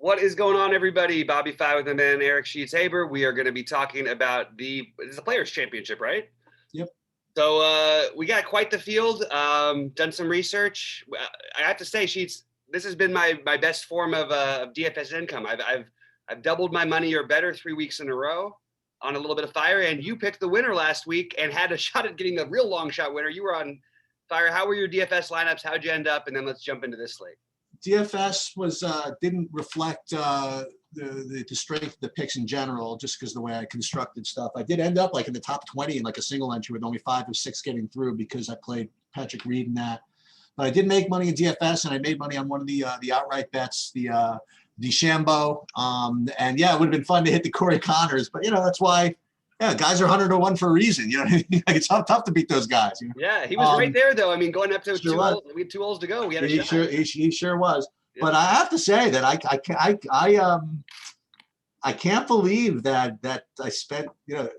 What is going on, everybody? BobbyFi with the man, Eric Sheets-Haber. We are going to be talking about it's the Players' Championship, right? Yep. So we got quite the field. Done some research. I have to say, Sheets, this has been my best form of DFS income. I've doubled my money or better 3 weeks in a row on a little bit of fire. And you picked the winner last week and had a shot at getting the real long shot winner. You were on fire. How were your DFS lineups? How'd you end up? And then let's jump into this slate. DFS was didn't reflect the strength of the picks in general, just because the way I constructed stuff. I did end up like in the top 20 in like a single entry with only 5 or 6 getting through because I played Patrick Reed in that. But I did make money in DFS, and I made money on one of the outright bets, the DeChambeau. And yeah, it would have been fun to hit the Corey Connors, but that's why. Yeah, guys are 100-1 for a reason. You know what I mean? Like, it's tough to beat those guys. You know? Yeah, he was right there, though. I mean, going up to sure 2 holes, we had 2 holes to go. We had he sure was. Yeah. But I have to say that I can't believe that I spent 2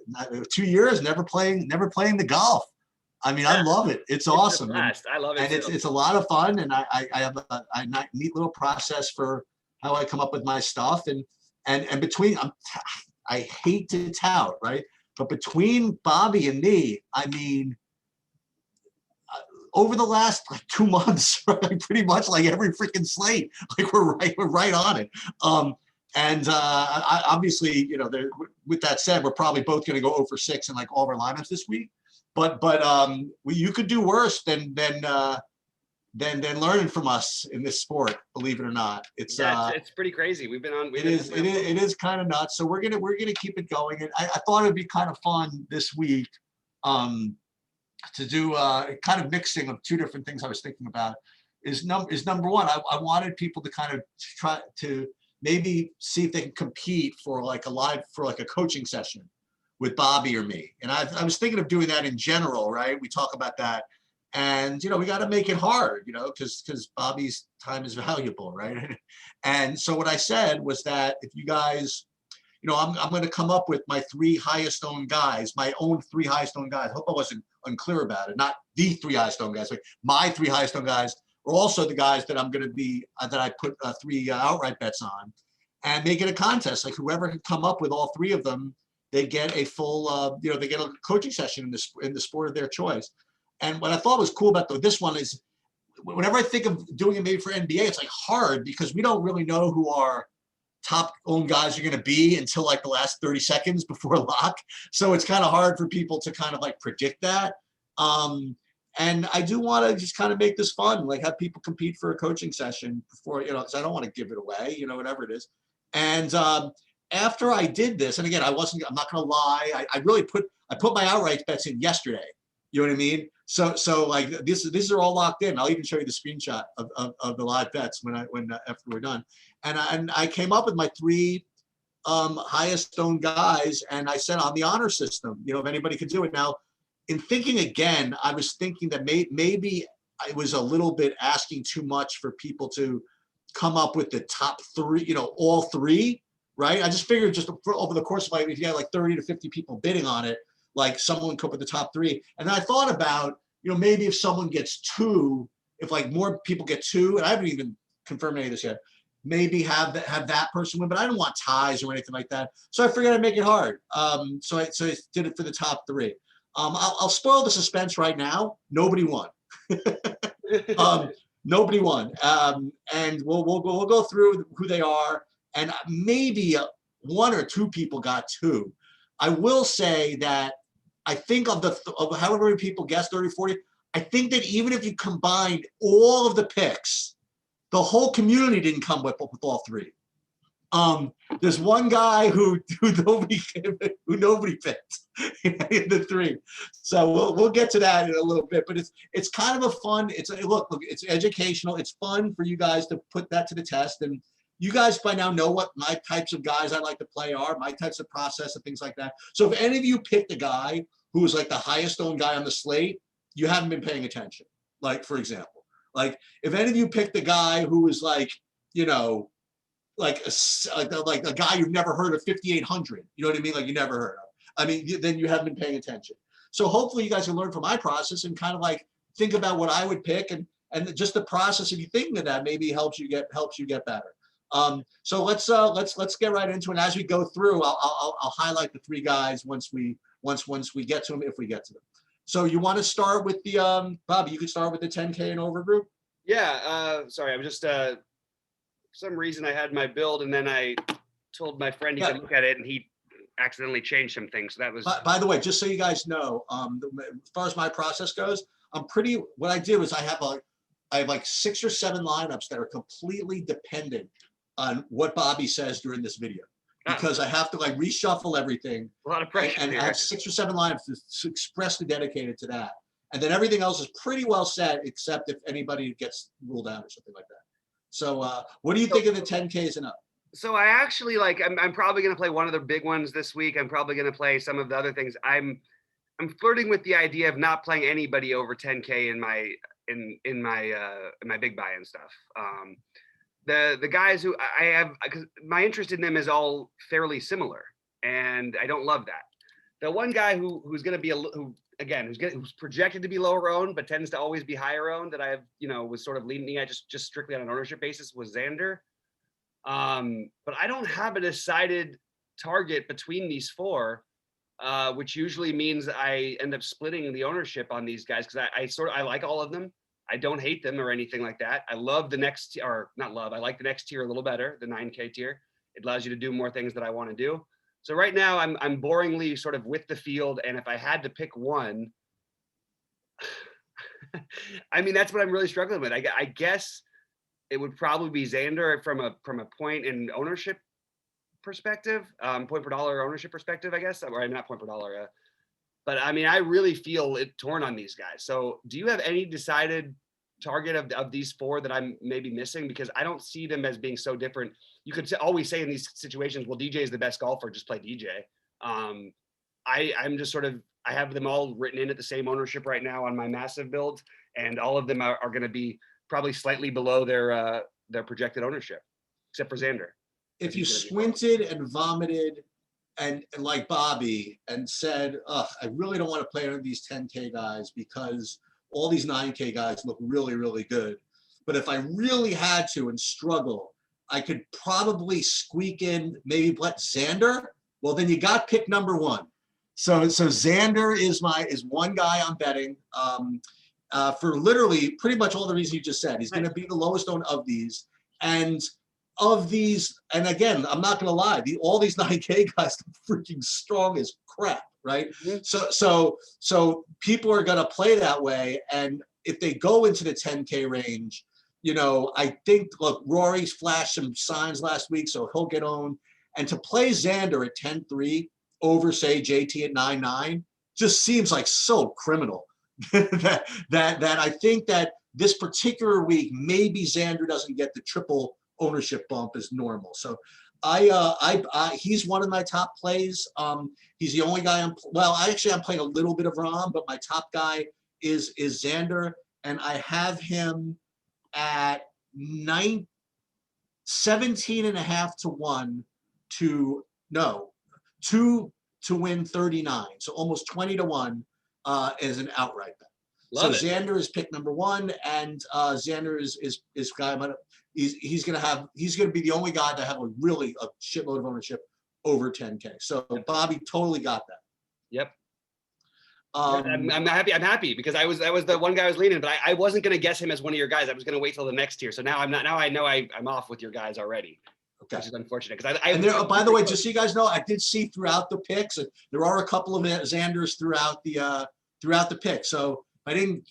years never playing the golf. I mean, I love it. It's awesome. I love it. And it's a lot of fun. And I have a neat little process for how I come up with my stuff. And between I hate to tout, right? But between Bobby and me, I mean, over the last 2 months, right, pretty much like every freaking slate, like we're right on it. I obviously, with that said, we're probably both going to go 0 for 6 in like all of our lineups this week. But you could do worse than learning from us in this sport. Believe it or not, it's pretty crazy. It is kind of nuts. So we're gonna keep it going. And I thought it'd be kind of fun this week to do kind of mixing of 2 different things I was thinking about. Is number one, I wanted people to kind of try to maybe see if they can compete for like a coaching session with Bobby or me. And I was thinking of doing that in general, right? We talk about that. And, we got to make it hard, because Bobby's time is valuable, right? And so what I said was that if you guys, I'm going to come up with my 3 highest owned guys, my own 3 highest owned guys. I hope I wasn't unclear about it. Not the 3 highest owned guys, like my 3 highest owned guys are also the guys that I'm going to be, that I put 3 outright bets on, and make it a contest. Like whoever can come up with all 3 of them, they get a full, they get a coaching session in the sport of their choice. And what I thought was cool about this one is whenever I think of doing it maybe for NBA, it's like hard because we don't really know who our top owned guys are going to be until like the last 30 seconds before lock. So it's kind of hard for people to kind of like predict that. And I do want to just kind of make this fun, like have people compete for a coaching session before, because I don't want to give it away, whatever it is. And after I did this, and again, I'm not going to lie, I put my outright bets in yesterday. You know what I mean? So like these are all locked in. I'll even show you the screenshot of the live bets after we're done. And I came up with my 3 highest owned guys, and I said on the honor system, if anybody could do it. Now, in thinking again, I was thinking that maybe I was a little bit asking too much for people to come up with the top 3, all 3, right? I just figured just over the course of like if you had like 30 to 50 people bidding on it, like someone come up with the top 3. And then I thought about, maybe if someone gets 2, if like more people get 2, and I haven't even confirmed any of this yet, maybe have that person win, but I don't want ties or anything like that. So I figured I'd make it hard. So I did it for the top 3. I'll spoil the suspense right now. Nobody won. Nobody won. And we'll go through who they are, and maybe 1 or 2 people got 2. I will say that I think of however many people guessed 30, 40, I think that even if you combined all of the picks, the whole community didn't come up with all 3. There's one guy who nobody picked in the 3. So we'll get to that in a little bit, but it's kind of a fun, look, it's educational. It's fun for you guys to put that to the test. And you guys by now know what my types of guys I like to play are, my types of process and things like that. So if any of you picked a guy who was like the highest owned guy on the slate, you haven't been paying attention. Like, for example, like if any of you picked a guy who was like, like a guy you've never heard of 5,800, you know what I mean? Like you never heard of. I mean, then you haven't been paying attention. So hopefully you guys can learn from my process and kind of like think about what I would pick, and just the process of you thinking of that maybe helps you get better. So let's get right into it. And as we go through, I'll highlight the three guys once we get to them, if we get to them. So you want to start with the Bobby? You can start with the 10K and over group. Yeah. Sorry, I'm just for some reason I had my build, and then I told my friend he could look at it, and he accidentally changed some things. So that was. By the way, just so you guys know, as far as my process goes, what I do is I have like 6 or 7 lineups that are completely dependent on what Bobby says during this video, because I have to like reshuffle everything. A lot of pressure. And I have 6 or 7 lineups that's expressly dedicated to that. And then everything else is pretty well set, except if anybody gets ruled out or something like that. So what do you think of the 10Ks and up? So I actually I'm probably going to play one of the big ones this week. I'm probably going to play some of the other things. I'm flirting with the idea of not playing anybody over 10K in my big buy and stuff. The guys who I have, because my interest in them is all fairly similar, and I don't love that. The one guy who's going to be who's projected to be lower owned but tends to always be higher owned, that I have was sort of leaning at just strictly on an ownership basis, was Xander. But I don't have a decided target between these 4, which usually means I end up splitting the ownership on these guys, because I like all of them. I don't hate them or anything like that. I love the next, or not love, I like the next tier a little better, the 9K tier. It allows you to do more things that I want to do. So right now I'm boringly sort of with the field, and if I had to pick one, I mean, that's what I'm really struggling with. I guess it would probably be Xander from a point in ownership perspective, point per dollar ownership perspective, I guess, or not point per dollar. But I mean, I really feel it torn on these guys. So do you have any decided target of these 4 that I'm maybe missing? Because I don't see them as being so different. You could always say in these situations, well, DJ is the best golfer, just play DJ. I'm just sort of, I have them all written in at the same ownership right now on my massive build, and all of them are going to be probably slightly below their projected ownership, except for Xander. If you squinted and vomited and like Bobby and said, ugh, I really don't want to play under these 10K guys because all these 9K guys look really, really good. But if I really had to and struggle, I could probably squeak in maybe let Xander. Well, then you got pick number 1. So Xander is one guy I'm betting for literally pretty much all the reasons you just said. He's going to be the lowest owned of these. And of these, and again, I'm not going to lie, all these 9K guys are freaking strong as crap, right? Mm-hmm. So people are going to play that way, and if they go into the 10K range, I think, look, Rory's flashed some signs last week, so he'll get owned. And to play Xander at 10-3 over, say, JT at 9-9 just seems like so criminal that I think that this particular week, maybe Xander doesn't get the triple ownership bump as normal. So he's one of my top plays. He's the only guy I'm playing a little bit of Rom, but my top guy is Xander, and I have him at 17.5 to 1 to win 39. So almost 20 to 1 as an outright bet. Love so it. Xander is pick number 1, and Xander is guy. He's going to be the only guy that have a shitload of ownership over 10K. So Bobby totally got that. Yep. I'm happy because that was the one guy I was leaning, but I wasn't going to guess him as one of your guys. I was going to wait till the next tier. So now I'm not. Now I know I'm off with your guys already. Okay. Which is unfortunate because by the way, just so you guys know, I did see throughout the picks, there are a couple of Xanders throughout the pick. So I didn't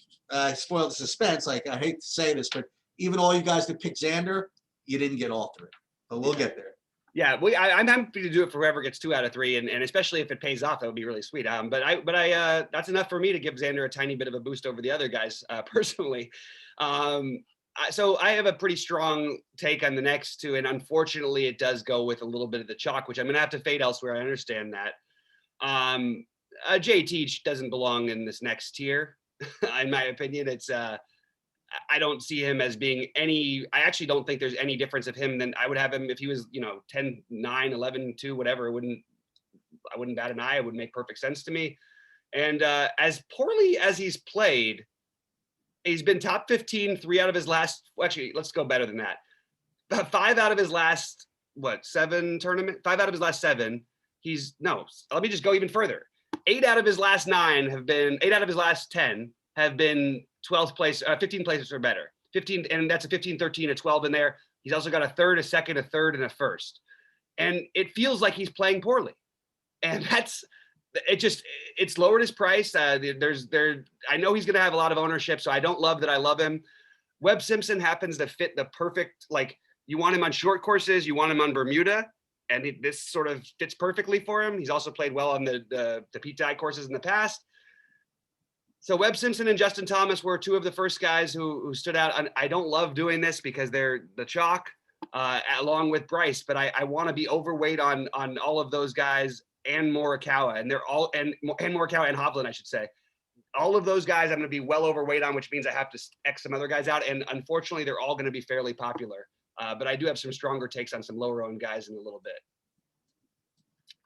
spoil the suspense. Like, I hate to say this, but even all you guys that picked Xander, you didn't get all 3. But we'll get there. Yeah, I'm happy to do it for whoever gets 2 out of 3, and especially if it pays off, that would be really sweet. But that's enough for me to give Xander a tiny bit of a boost over the other guys personally. So I have a pretty strong take on the next 2, and unfortunately, it does go with a little bit of the chalk, which I'm going to have to fade elsewhere. I understand that. JT doesn't belong in this next tier, in my opinion. It's I don't see him as being I actually don't think there's any difference of him than I would have him if he was, 10, 9, 11, 2, whatever. I wouldn't bat an eye. It would make perfect sense to me. And as poorly as he's played, he's been top 15, 3 out of his last, actually, let's go better than that. 5 out of his last, what, 7 tournament? 5 out of his last 7. Let me just go even further. 8 out of his last 9 have been, 8 out of his last 10 have been 12th place, 15 places or better. 15, and that's a 15, 13, a 12 in there. He's also got a third, a second, a third, and a first. And it feels like he's playing poorly. And it's lowered his price. I know he's going to have a lot of ownership, so I don't love that I love him. Webb Simpson happens to fit the perfect, like, you want him on short courses, you want him on Bermuda, and this sort of fits perfectly for him. He's also played well on the PTI courses in the past. So Webb Simpson and Justin Thomas were 2 of the first guys who stood out. I don't love doing this because they're the chalk, along with Bryce, but I want to be overweight on all of those guys and Morikawa, and they're all and Morikawa and Hovland, I should say. All of those guys I'm going to be well overweight on, which means I have to X some other guys out. And unfortunately, they're all going to be fairly popular. But I do have some stronger takes on some lower owned guys in a little bit.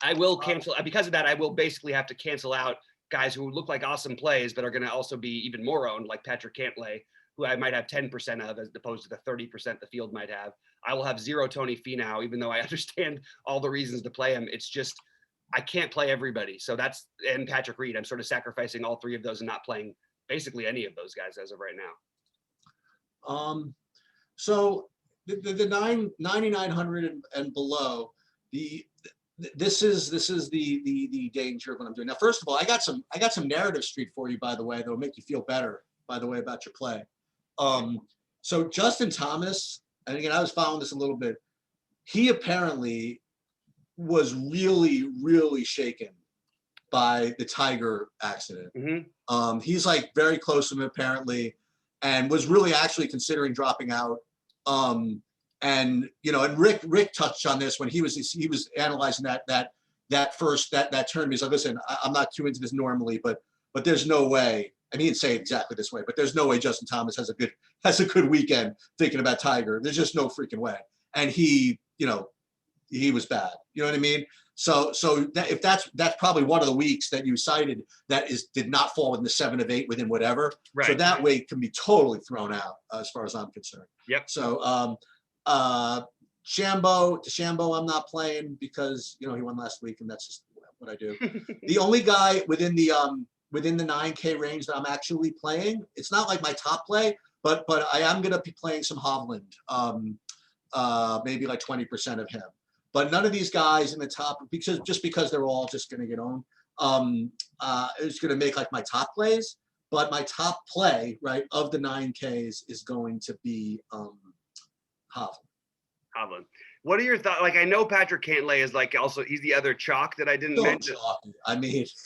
I will cancel, because of that, I will basically have to cancel out guys who look like awesome plays, but are going to also be even more owned, like Patrick Cantlay, who I might have 10% of as opposed to the 30% the field might have. I will have 0 Tony Finau, even though I understand all the reasons to play him. It's just, I can't play everybody. So and Patrick Reed, I'm sort of sacrificing all 3 of those and not playing basically any of those guys as of right now. So the 9,900 and below, this is the danger of what I'm doing. Now, first of all, I got some narrative street for you, by the way, that'll make you feel better, by the way, about your play. So Justin Thomas, and again, I was following this a little bit. He apparently was really, really shaken by the Tiger accident. Mm-hmm. He's like very close to him apparently, and was really actually considering dropping out. And you know, and Rick touched on this when he was analyzing that tournament. He's like, listen, I'm not too into this normally, but there's no way. I mean, he didn't say it exactly this way, but there's no way Justin Thomas has a good weekend thinking about Tiger. There's just no freaking way. And he was bad. You know what I mean? So if that's probably one of the weeks that you cited that did not fall within the 7 of 8 within whatever. Right. So that weight can be totally thrown out as far as I'm concerned. Yep. So DeChambeau, I'm not playing because he won last week and that's just what I do. The only guy within the 9K range that I'm actually playing, it's not like my top play, but I am gonna be playing some Hovland, maybe like 20% of him. But none of these guys in the top, because they're all just gonna get owned, it's gonna make like my top plays. But my top play, right, of the 9Ks is going to be Hovland. What are your thoughts? Like, I know Patrick Cantlay is like also, he's the other chalk that I didn't mention. I mean, I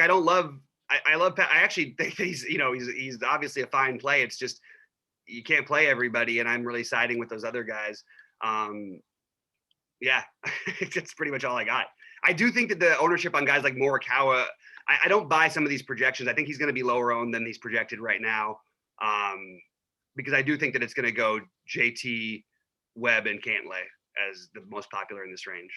don't love. I love. I actually think he's obviously a fine play. It's just you can't play everybody, and I'm really siding with those other guys. Yeah, that's pretty much all I got. I do think that the ownership on guys like Morikawa, I don't buy some of these projections. I think he's going to be lower owned than he's projected right now, because I do think that it's going to go JT, Webb, and Cantlay as the most popular in this range.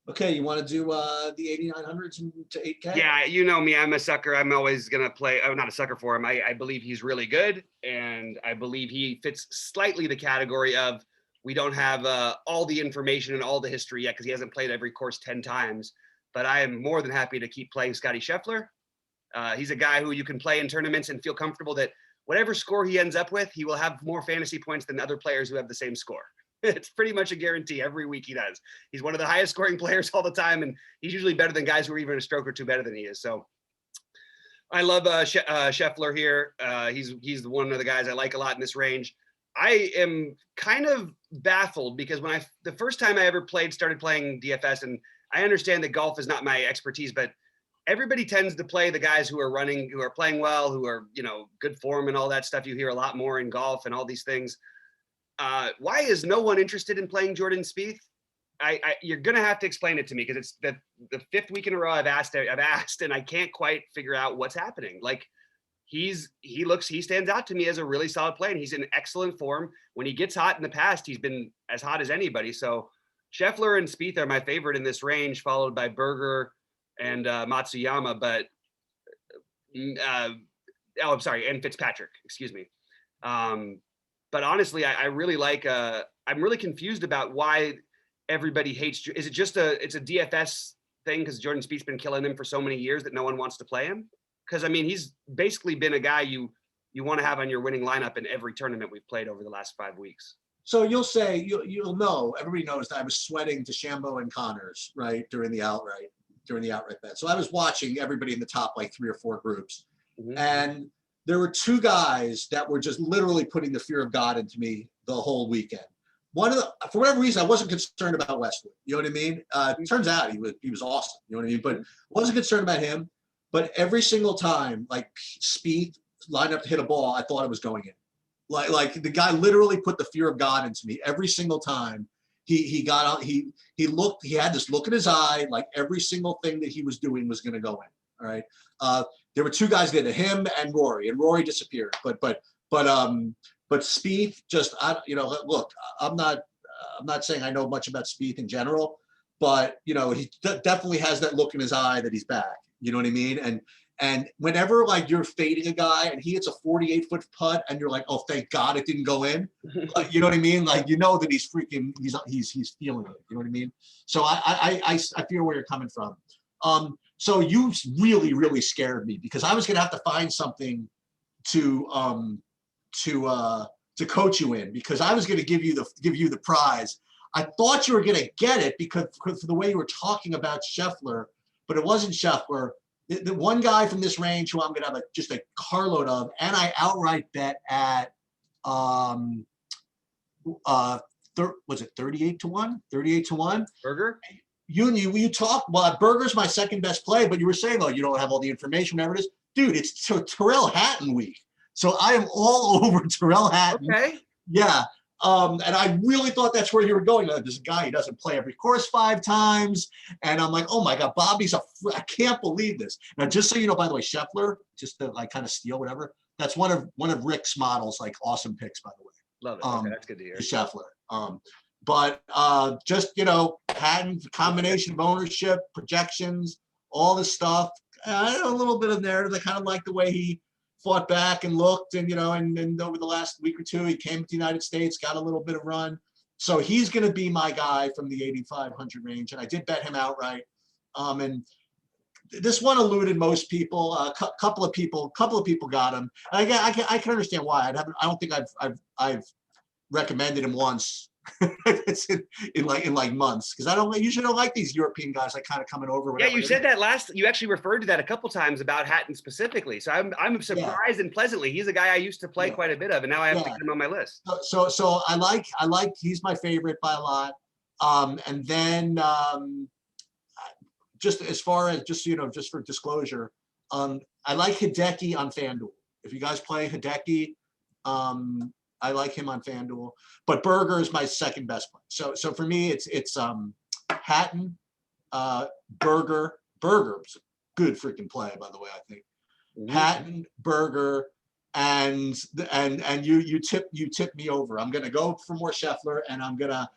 Okay, you want to do the 8,900s to 8K? Yeah, you know me, I'm a sucker. I'm always going to play. I'm not a sucker for him. I believe he's really good, and I believe he fits slightly the category of we don't have all the information and all the history yet because he hasn't played every course 10 times. But I am more than happy to keep playing Scottie Scheffler. He's a guy who you can play in tournaments and feel comfortable that whatever score he ends up with, he will have more fantasy points than other players who have the same score. It's pretty much a guarantee every week he does. He's one of the highest scoring players all the time, and he's usually better than guys who are even a stroke or two better than he is. So I love Scheffler here. He's one of the guys I like a lot in this range. I am kind of baffled because when the first time I ever started playing DFS, and I understand that golf is not my expertise, but everybody tends to play the guys who are playing well, who are, good form and all that stuff. You hear a lot more in golf and all these things. Why is no one interested in playing Jordan Spieth? You're going to have to explain it to me because it's the 5th week in a row I've asked and I can't quite figure out what's happening. Like he stands out to me as a really solid player and he's in excellent form. When he gets hot in the past, he's been as hot as anybody. So Scheffler and Spieth are my favorite in this range, followed by Berger and Matsuyama, and Fitzpatrick, excuse me. But honestly, I really like. I'm really confused about why everybody hates. Is it just it's a DFS thing because Jordan Spieth's been killing him for so many years that no one wants to play him? Because I mean, he's basically been a guy you want to have on your winning lineup in every tournament we've played over the last 5 weeks. So you'll say, you'll know, everybody knows that I was sweating DeChambeau and Connors, right, during the outright bet. So I was watching everybody in the top like 3 or 4 groups. Mm-hmm. And there were 2 guys that were just literally putting the fear of God into me the whole weekend. One of the, for whatever reason, I wasn't concerned about Westwood. You know what I mean? Turns out he was awesome. You know what I mean? But wasn't concerned about him. But every single time, like Spieth lined up to hit a ball, I thought it was going in. Like the guy literally put the fear of God into me every single time. He got out. He looked. He had this look in his eye, like every single thing that he was doing was going to go in. All right. There were 2 guys there, him and Rory disappeared. But Spieth just, look, I'm not saying I know much about Spieth in general, but he definitely has that look in his eye that he's back. You know what I mean? And whenever like you're fading a guy and he hits a 48-foot putt and you're like, oh, thank God it didn't go in. You know what I mean? Like, that he's freaking, he's feeling it. You know what I mean? So I feel where you're coming from. So you really, really scared me because I was going to have to find something to coach you in because I was going to give you the prize. I thought you were going to get it because for the way you were talking about Scheffler, but it wasn't Scheffler. The one guy from this range who I'm going to have just a carload of, and I outright bet at, was it 38 to 1? 38 to 1? Berger? You talk, well, Berger's my second best play, but you were saying, oh, you don't have all the information, whatever it is. Dude, it's Tyrrell Hatton week. So I am all over Tyrrell Hatton. Okay. Yeah. And I really thought that's where you were going. This guy, he doesn't play every course 5 times. And I'm like, oh my God, I can't believe this. Now, just so you know, by the way, Scheffler, just to like kind of steal whatever, that's one of Rick's models, like awesome picks, by the way. Love it. Okay, that's good to hear. Scheffler. But just, Hatton, combination of ownership, projections, all this stuff. A little bit of narrative. I kind of like the way he fought back and looked and, and over the last week or 2, he came to the United States, got a little bit of run. So he's going to be my guy from the 8,500 range. And I did bet him outright. And this one eluded most people. A couple of people got him. And I can understand why. I don't think I've recommended him once. It's in like months because I usually don't like these European guys like kind of coming over. Yeah, you said that you actually referred to that a couple times about Hatton specifically. So I'm surprised and pleasantly. He's a guy I used to play quite a bit of, and now I have to get him on my list. So I like he's my favorite by a lot. And then just as far as just for disclosure, I like Hideki on FanDuel. If you guys play Hideki, I like him on FanDuel, but Berger is my second best play. So for me, it's Hatton, Berger. Berger's a good freaking play, by the way. I think Hatton, Berger, and you tip me over. I'm gonna go for more Scheffler, and I'm gonna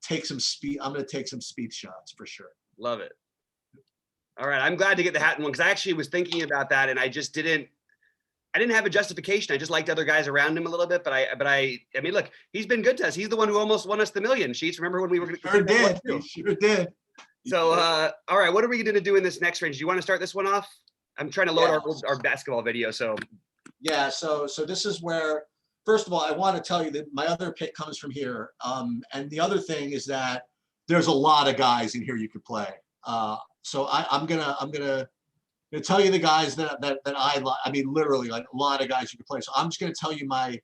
take some speed. I'm gonna take some speed shots for sure. Love it. All right, I'm glad to get the Hatton one because I actually was thinking about that, and I didn't have a justification. I just liked other guys around him a little bit, but I mean, look, he's been good to us. He's the one who almost won us the million. Sheets. Remember when we were? Sure did. So, all right, what are we going to do in this next range? Do you want to start this one off? I'm trying to load our basketball video. So, yeah. So this is where, first of all, I want to tell you that my other pick comes from here. And the other thing is that there's a lot of guys in here you could play. So I'm gonna tell you the guys that I like. I mean, literally, like a lot of guys you can play. So I'm just going to tell you my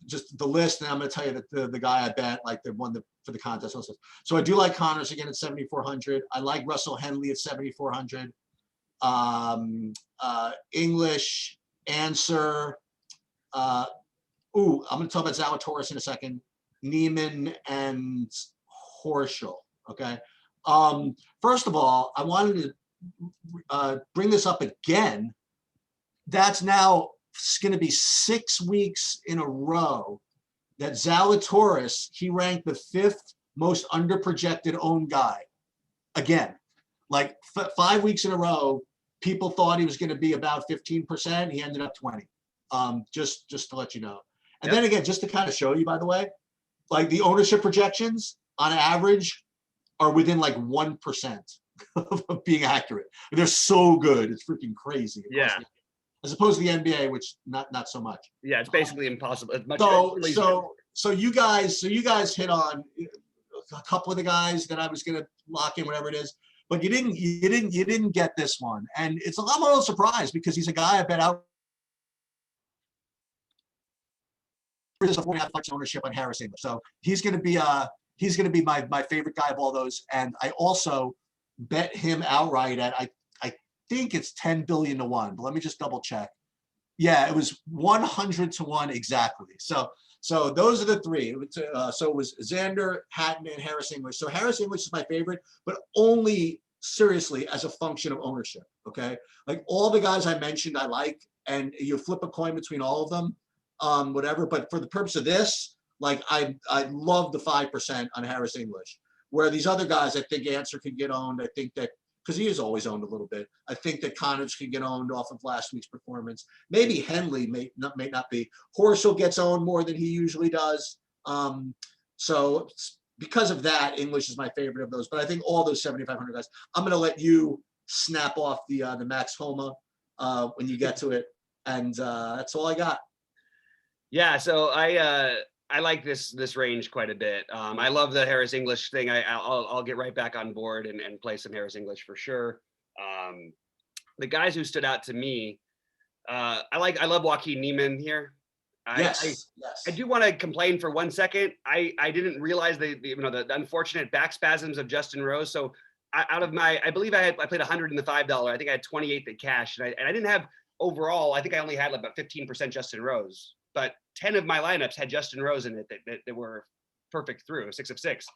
just the list, and I'm going to tell you that the guy I bet, like the one for the contest. Also. So I do like Connors again at 7,400. I like Russell Henley at 7,400. English, Answer. I'm going to talk about Zalatoris in a second. Neiman and Horschel. Okay. First of all, I wanted to bring this up again. That's now going to be 6 weeks in a row that Zalatoris, he ranked the 5th most underprojected owned guy. Again, like 5 weeks in a row, people thought he was going to be about 15%. He ended up 20. Just to let you know. And then again, just to kind of show you, by the way, like the ownership projections on average are within like 1% of being accurate. They're so good. It's freaking crazy. Yeah. As opposed to the NBA, which not so much. Yeah, it's basically impossible. It's much So you guys hit on a couple of the guys that I was gonna lock in, whatever it is, but you didn't get this one, and it's a little surprised because he's a guy I bet out for this 4.5 ownership on Harris English. So he's gonna be my favorite guy of all those, and I also bet him outright at I think it's 10 billion to 1, but let me just double check. Yeah, it was 100 to 1 exactly. So those are the three. So it was Xander, Hatton, and Harris English. So Harris English is my favorite, but only seriously as a function of ownership. Okay, like all the guys I mentioned, I like, and you flip a coin between all of them, whatever. But for the purpose of this, like I love the 5% on Harris English. Where these other guys, I think Answer could get owned. I think that because he is always owned a little bit. I think that Connors could get owned off of last week's performance. Maybe Henley may not be. Horschel gets owned more than he usually does. So because of that, English is my favorite of those. But I think all those 7,500 guys. I'm going to let you snap off the Max Homa when you get to it, and that's all I got. Yeah, so I like this range quite a bit. I love the Harris English thing. I'll get right back on board and play some Harris English for sure. The guys who stood out to me, I love Joaquin Niemann here. Yes. I do want to complain for 1 second. I didn't realize the unfortunate back spasms of Justin Rose. So I believe I played 100 in the $5. I think I had 28 that cashed, and I didn't have overall. I think I only had like about 15% Justin Rose. But 10 of my lineups had Justin Rose in it that were perfect through 6 of 6.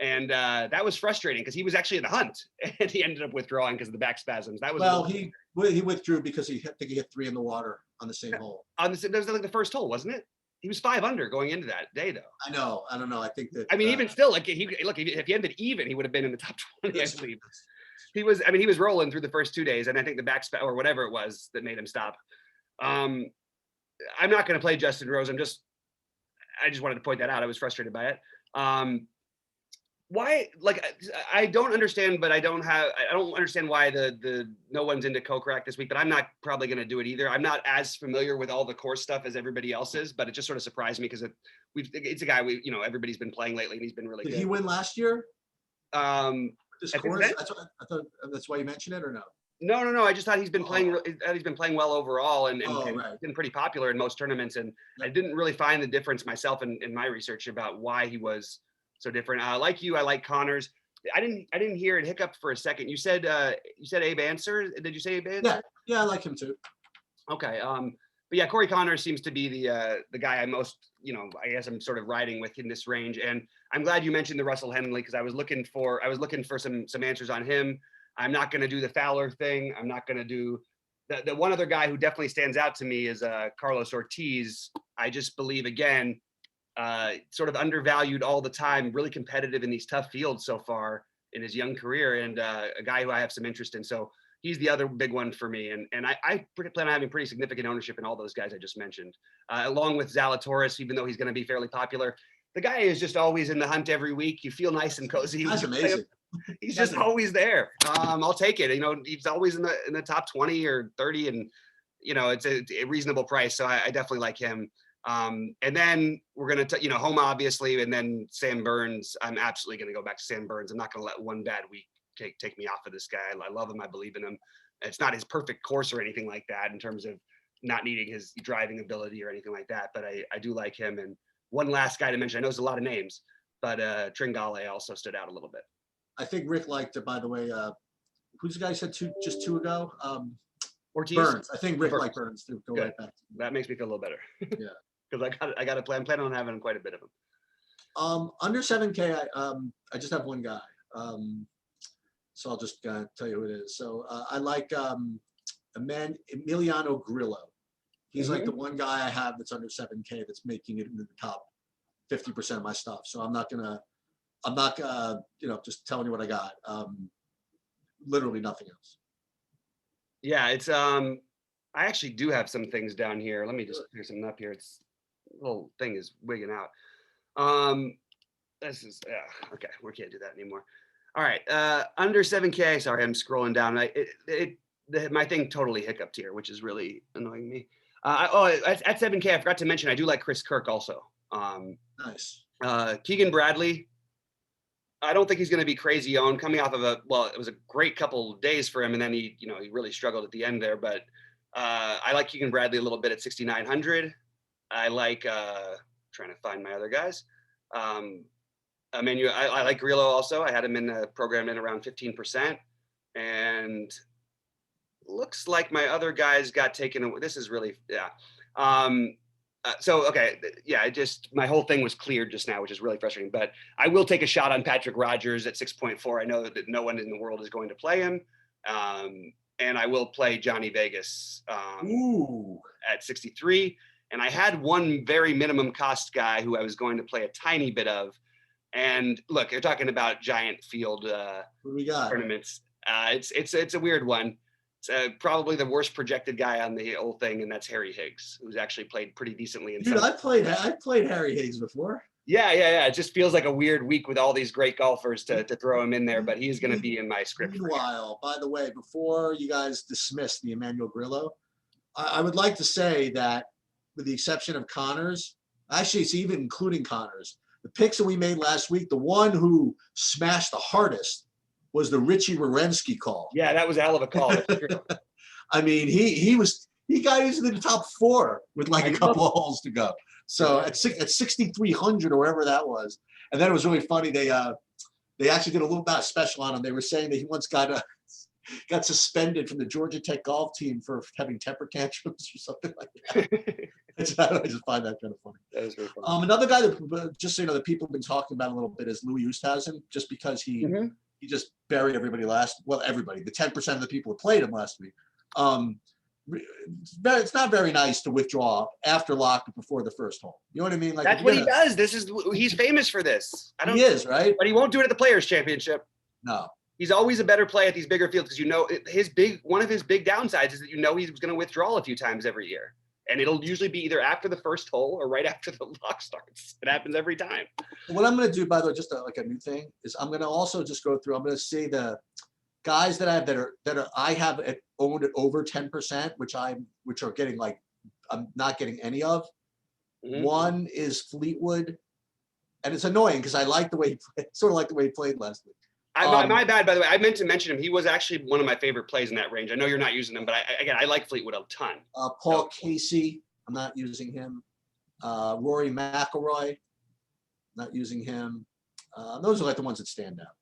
And that was frustrating because he was actually in the hunt and he ended up withdrawing because of the back spasms. That was he withdrew because he hit 3 in the water on the same hole. That was like the first hole, wasn't it? He was 5 under going into that day, though. I know. I don't know. I think that. I mean, even still, like if he ended even, he would have been in the top 20. I believe. He was rolling through the first 2 days, and I think the back or whatever it was that made him stop. I'm not going to play Justin Rose. I just wanted to point that out. I was frustrated by it. Why? Like, I don't understand, but I don't understand why the no one's into Kokrak this week. But I'm not probably going to do it either. I'm not as familiar with all the course stuff as everybody else is. But it just sort of surprised me because it's a guy everybody's been playing lately, and he's been really good. Did he win last year? This course. I thought that's why you mentioned it, or no? No. I just thought he's been playing. He's been playing well overall, and right. been pretty popular in most tournaments. And I didn't really find the difference myself in my research about why he was so different. Like you, I like Connors. I didn't hear it hiccup for a second. You said Abe Answer. Did you say Abe Answer? Yeah, I like him too. Okay. But yeah, Corey Connors seems to be the guy I most, I guess I'm sort of riding with in this range. And I'm glad you mentioned the Russell Henley because I was looking for some answers on him. I'm not going to do the Fowler thing. I'm not going to do the one other guy who definitely stands out to me is Carlos Ortiz. I just believe, again, sort of undervalued all the time, really competitive in these tough fields so far in his young career, and a guy who I have some interest in. So he's the other big one for me. And I plan on having pretty significant ownership in all those guys I just mentioned, along with Zalatoris, even though he's going to be fairly popular. The guy is just always in the hunt every week. You feel nice and cozy. That's amazing. He's just always there. I'll take it. He's always in the top 20 or 30, and it's a reasonable price. So I definitely like him. And then we're gonna, Homa obviously, and then Sam Burns. I'm absolutely gonna go back to Sam Burns. I'm not gonna let one bad week take me off of this guy. I love him. I believe in him. It's not his perfect course or anything like that in terms of not needing his driving ability or anything like that. But I do like him. And one last guy to mention. I know there's a lot of names, but Tringale also stood out a little bit. I think Rick liked it, by the way. Who's the guy said just two ago? Ortiz? Burns. I think Rick liked Burns too. Go right back. That makes me feel a little better. Yeah. Because I got to play. I'm planning on having quite a bit of them. Under 7K, I just have one guy. So I'll just tell you who it is. So I like Emiliano Grillo. He's like the one guy I have that's under 7K that's making it into the top 50% of my stuff. So I'm not just telling you what I got. Literally nothing else. Yeah, it's I actually do have some things down here. Let me just clear something up here. It's little thing is wigging out. This is okay. We can't do that anymore. All right, under 7K. Sorry, I'm scrolling down. My thing totally hiccuped here, which is really annoying me. At 7K, I forgot to mention I do like Chris Kirk also. Nice. Keegan Bradley. I don't think he's going to be crazy owned coming off of it was a great couple of days for him, and then he really struggled at the end there. But I like Keegan Bradley a little bit at 6,900. I like trying to find my other guys. I like Grillo also. I had him in the program in around 15%, and looks like my other guys got taken away. This is really my whole thing was cleared just now, which is really frustrating. But I will take a shot on Patrick Rogers at 6.4. I know that no one in the world is going to play him, and I will play Johnny Vegas at 63. And I had one very minimum cost guy who I was going to play a tiny bit of. And look, you're talking about giant field what we got? Tournaments. It's a weird one. It's probably the worst projected guy on the whole thing, and that's Harry Higgs, who's actually played pretty decently. Dude, I played Harry Higgs before. Yeah. It just feels like a weird week with all these great golfers to throw him in there, but he's going to be in my script. Meanwhile, by the way, before you guys dismiss the Emmanuel Grillo, I would like to say that with the exception of Connors, actually it's even including Connors, the picks that we made last week, the one who smashed the hardest was the Richie Wierenski call. Yeah, that was a hell of a call. I mean, he got into the top 4 with like a couple of holes to go. So at 6,300 or wherever that was, and then it was really funny. They actually did a little bit of special on him. They were saying that he once got suspended from the Georgia Tech golf team for having temper tantrums or something like that. I just find that kind of funny. That is very funny. Another guy that, just so you know, that people have been talking about a little bit is Louis Oosthuizen, just because he just buried everybody everybody, the 10% of the people who played him last week. It's not very nice to withdraw after lock before the first hole. You know what I mean? Like that's what he does. He's famous for this. He is, right? But he won't do it at the Players Championship. No. He's always a better play at these bigger fields because one of his big downsides is that he's going to withdraw a few times every year. And it'll usually be either after the first hole or right after the lock starts. It happens every time. What I'm going to do, by the way, just like a new thing, is I'm going to also just go through. I'm going to see the guys that I have owned at over 10%, which are getting like I'm not getting any of. Mm-hmm. One is Fleetwood, and it's annoying because I like the way he played, sort of like the way he played last week. My bad, by the way. I meant to mention him. He was actually one of my favorite plays in that range. I know you're not using him, but I like Fleetwood a ton. Paul Casey, I'm not using him. Rory McIlroy, not using him. Those are like the ones that stand out.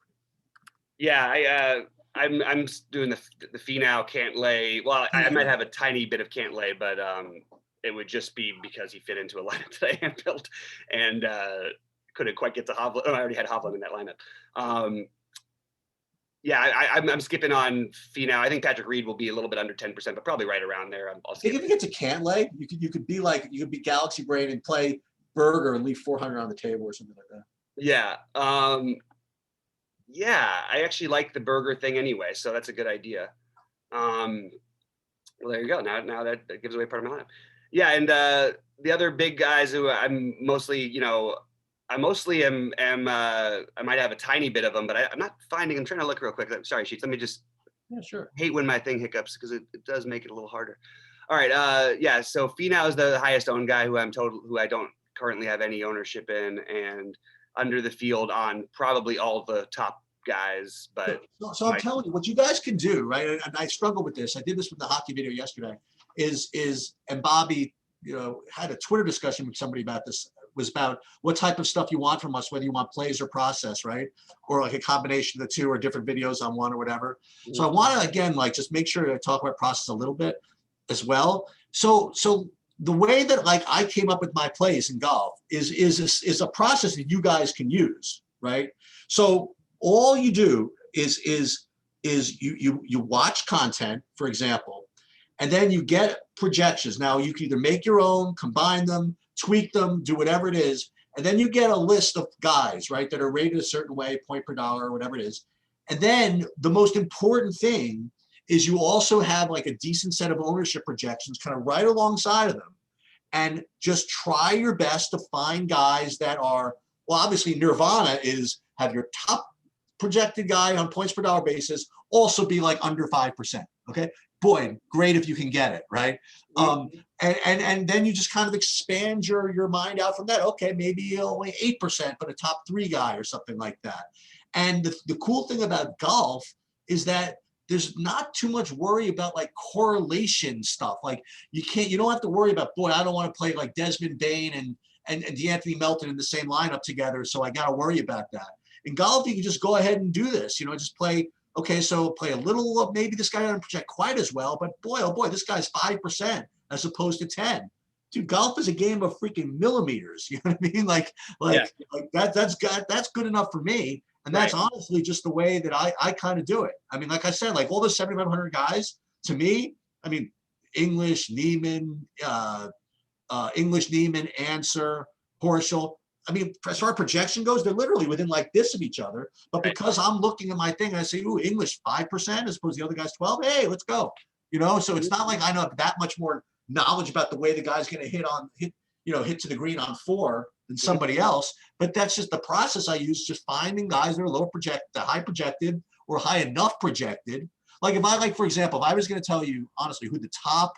Yeah, I'm doing the Finau Cantlay. Well, I might have a tiny bit of Cantlay, but it would just be because he fit into a lineup that I had built and couldn't quite get to Hovland. Oh, I already had Hovland in that lineup. I'm skipping on Finau. I think Patrick Reed will be a little bit under 10%, but probably right around there. I think if you get to Cantlay, you could be Galaxy Brain and play Berger and leave 400 on the table or something like that. Yeah. I actually like the Berger thing anyway, so that's a good idea. Well, there you go. Now that gives away part of my lineup. Yeah, and the other big guys who I'm mostly, I might have a tiny bit of them, but I'm not finding. I'm trying to look real quick. Sorry, Sheets. Let me just. Yeah, sure. Hate when my thing hiccups because it does make it a little harder. All right. So Finau is the highest owned guy who I don't currently have any ownership in, and under the field on probably all the top guys. But so I'm telling you, what you guys can do, right? And I struggle with this. I did this with the hockey video yesterday. And Bobby, had a Twitter discussion with somebody about this. Was about what type of stuff you want from us, whether you want plays or process, right? Or like a combination of the two or different videos on one or whatever. Mm-hmm. So I want to, again, like just make sure to talk about process a little bit as well. So the way that like I came up with my plays in golf is a process that you guys can use, right? So all you do is you watch content, for example, and then you get projections. Now you can either make your own, combine them, tweak them, do whatever it is. And then you get a list of guys, right, that are rated a certain way, point per dollar, or whatever it is. And then the most important thing is you also have like a decent set of ownership projections kind of right alongside of them. And just try your best to find guys that are, well, obviously Nirvana is have your top projected guy on points per dollar basis also be like under 5%. Okay. Boy, great if you can get it, right? And then you just kind of expand your mind out from that. Okay, maybe only 8%, but a top 3 guy or something like that. And the cool thing about golf is that there's not too much worry about like correlation stuff. Like you don't have to worry about, boy, I don't want to play like Desmond Bain and DeAnthony Melton in the same lineup together, so I got to worry about that. In golf, you can just go ahead and do this, just play. Okay, so play a little, maybe this guy doesn't project quite as well, but boy, oh boy, this guy's 5% as opposed to 10. Dude, golf is a game of freaking millimeters. You know what I mean? Like that's good enough for me. And that's honestly just the way that I kind of do it. I mean, like I said, like all the 7,500 guys, to me, I mean, English, Neiman, Answer, Horschel. I mean, as far as projection goes, they're literally within like this of each other. But because I'm looking at my thing, and I say, ooh, English 5% as opposed to the other guy's 12. Hey, let's go. So it's not like I know that much more knowledge about the way the guy's going to hit to the green on 4 than somebody else. But that's just the process I use, just finding guys that are high projected or high enough projected. Like for example, if I was going to tell you honestly who the top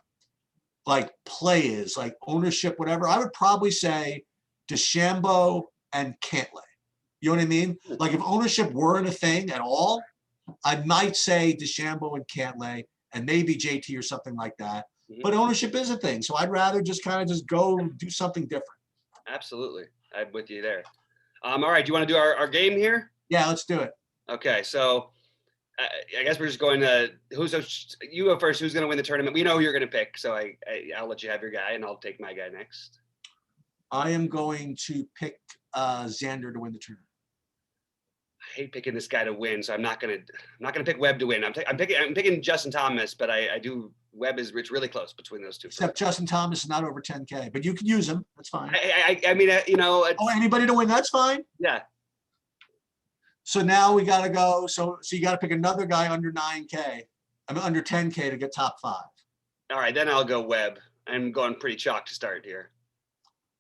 like play is, like ownership, whatever, I would probably say DeChambeau and Cantlay. You know what I mean? Like if ownership weren't a thing at all, I might say DeChambeau and Cantlay and maybe JT or something like that. But ownership is a thing. So I'd rather just kind of just go do something different. Absolutely. I'm with you there. All right. Do you want to do our game here? Yeah, let's do it. Okay. So I guess we're just going to you go first. Who's going to win the tournament? We know who you're going to pick. So I'll let you have your guy and I'll take my guy next. I am going to pick Xander to win the tournament. I hate picking this guy to win, so I'm not gonna pick Webb to win. I'm picking Justin Thomas, but I do Webb is really close between those two. Except Justin Thomas is not over 10K, but you can use him. That's fine. I mean, anybody to win, that's fine. Yeah. So now we got to go. So you got to pick another guy under 9K. I mean, under 10K to get top 5. All right, then I'll go Webb. I'm going pretty chalk to start here.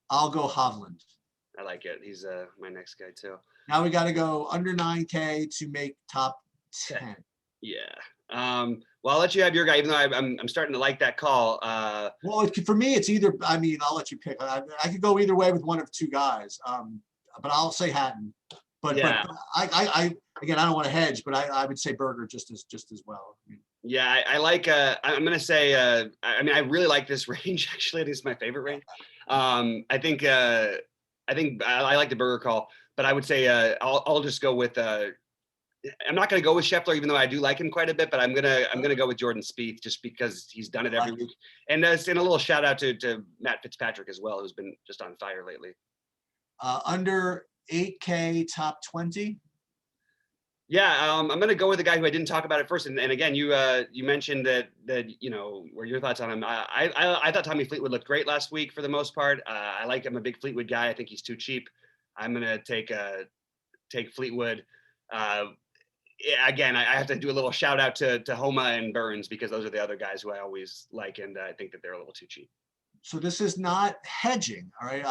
I'll go Hovland. I like it. He's my next guy too. Now we got to go under 9K to make top 10. Yeah. Well, I'll let you have your guy, even though I'm starting to like that call. Well, for me, it's either. I mean, I'll let you pick. I could go either way with one of 2 guys. But I'll say Hatton. But I again, I don't want to hedge, but I would say Berger just as well. Yeah, I like. I'm gonna say. I mean, I really like this range. Actually, it is my favorite range. I think I like the Berger call, but I would say I'll just go with. I'm not going to go with Scheffler, even though I do like him quite a bit. But I'm gonna go with Jordan Spieth just because he's done it every week. And a little shout out to Matt Fitzpatrick as well, who's been just on fire lately. Under 8K top 20. Yeah, I'm going to go with the guy who I didn't talk about at first. And again, you mentioned that were your thoughts on him. I thought Tommy Fleetwood looked great last week for the most part. I like him, a big Fleetwood guy. I think he's too cheap. I'm going to take Fleetwood. Again, I have to do a little shout out to Homa and Burns because those are the other guys who I always like, and I think that they're a little too cheap. So this is not hedging, all right?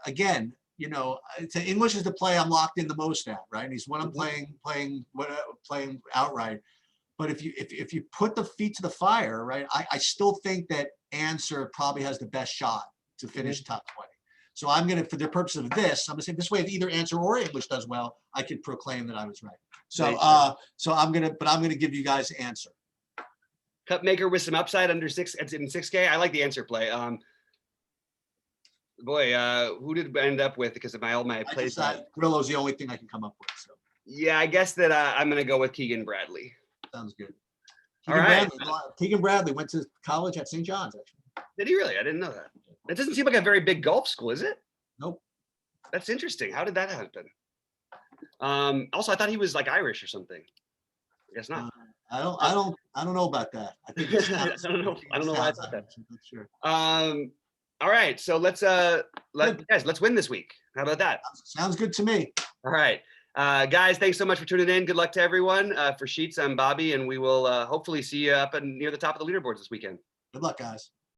Again, English is the play I'm locked in the most at, right? And he's when I'm playing outright. But if you put the feet to the fire, right? I still think that Answer probably has the best shot to finish top 20. So I'm gonna, for the purpose of this, I'm gonna say this way: if either Answer or English does well, I could proclaim that I was right. So I'm gonna give you guys Answer. Cup maker with some upside under 6K. I like the Answer play. Who did we end up with? Because of all my plays. Grillo's the only thing I can come up with. So. Yeah, I guess that I'm going to go with Keegan Bradley. Sounds good. Keegan Bradley went to college at St. John's, actually. Did he really? I didn't know that. It doesn't seem like a very big golf school, is it? Nope. That's interesting. How did that happen? Also, I thought he was like Irish or something. I guess not. I don't know about that. I think it's I don't know why I thought that. Sure. All right, so let's win this week. How about that? Sounds good to me. All right. Guys, thanks so much for tuning in. Good luck to everyone. For Sheets, I'm Bobby, and we will hopefully see you up and near the top of the leaderboards this weekend. Good luck, guys.